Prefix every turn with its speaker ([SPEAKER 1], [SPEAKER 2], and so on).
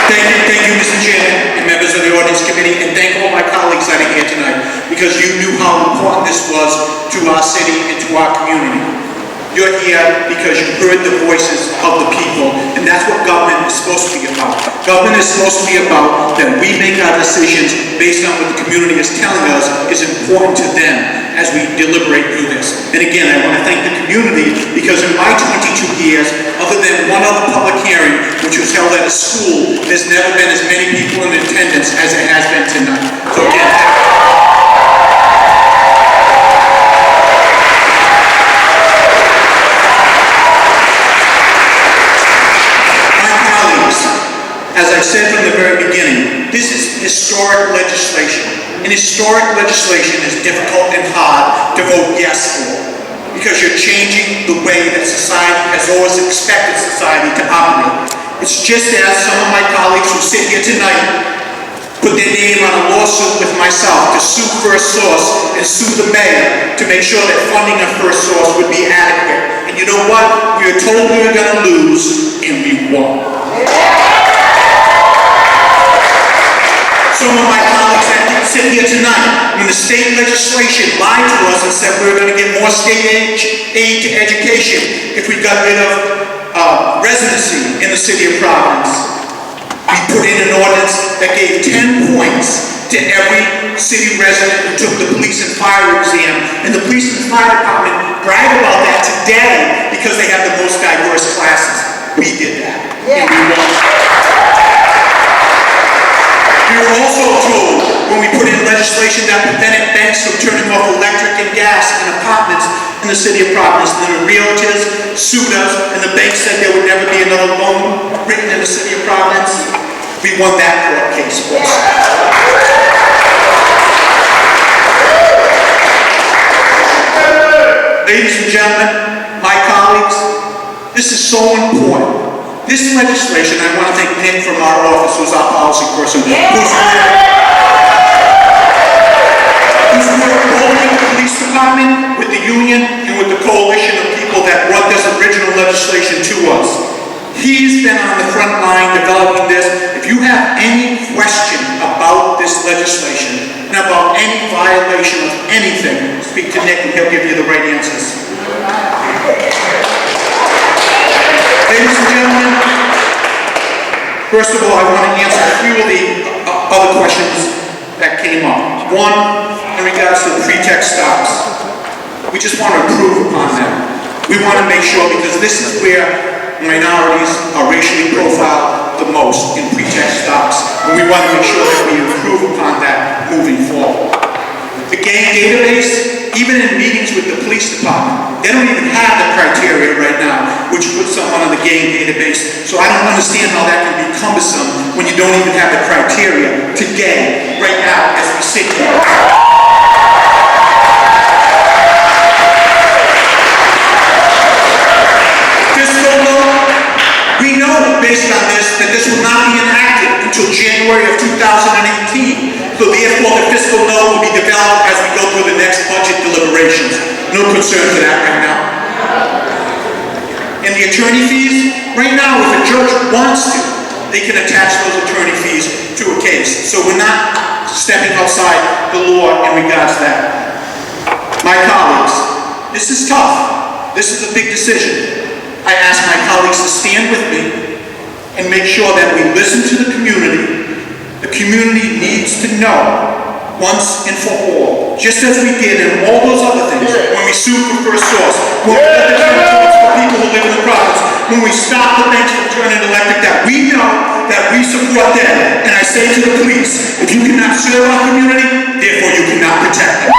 [SPEAKER 1] Thank you, Mr. Chairman, and members of the Ordinance Committee, and thank all my colleagues that are here tonight, because you knew how important this was to our city and to our community. You're here because you heard the voices of the people, and that's what government is supposed to be about. Government is supposed to be about that we make our decisions based on what the community is telling us is important to them as we deliberate through this. And again, I want to thank the community, because in my 22 years, other than one other public hearing, which was held at a school, there's never been as many people in attendance as it has been tonight. So again, as I said from the very beginning, this is historic legislation. And historic legislation is difficult and hard to vote yes for, because you're changing the way that society has always expected society to operate. It's just as some of my colleagues who sit here tonight put their name on a lawsuit with myself to sue First Source and sue the mayor to make sure that funding of First Source would be adequate. And you know what? We were told we were going to lose, and we won. Some of my colleagues that sit here tonight, when the state legislation lied to us and said we were going to get more state aid to education if we got rid of residency in the city of Providence. We put in an ordinance that gave 10 points to every city resident who took the police and fire exam, and the police and fire department brag about that today because they have the most diverse classes. We did that, and we won. We were also told, when we put in legislation that prevented banks from turning off electric and gas in apartments in the city of Providence, and the realtors sued us, and the bank said there would never be another loan written in the city of Providence. We won that court case also. Ladies and gentlemen, my colleagues, this is so important. This legislation, I want to thank Nick from our office, who's our policy person, who's worked both with the police department, with the union, and with the coalition of people that brought this original legislation to us. He's been on the front line developing this. If you have any question about this legislation and about any violation of anything, speak to Nick and he'll give you the right answers. Ladies and gentlemen, first of all, I want to answer a few of the other questions that came up. One, in regards to the pretext stops. We just want to improve upon them. We want to make sure, because this is where minorities are racially profiled the most in pretext stops, and we want to make sure that we improve upon that moving forward. The gang database, even in meetings with the police department, they don't even have the criteria right now which puts someone on the gang database. So I don't understand how that can be cumbersome when you don't even have the criteria today, right now, as we sit here. Fiscal law, we know based on this that this will not be enacted until January of 2018. So therefore, the fiscal law will be developed as we go through the next budget deliberations. No concern for that right now. And the attorney fees, right now, if a judge wants to, they can attach those attorney fees to a case. So we're not stepping outside the law in regards to that. My colleagues, this is tough. This is a big decision. I ask my colleagues to stand with me and make sure that we listen to the community. The community needs to know once and for all, just as we did in all those other things, when we sued for First Source, when we did the territories for people who live in the province, when we stopped the banks from turning electric, that we know that we support them. And I say to the police, if you cannot serve our community, therefore you cannot protect them.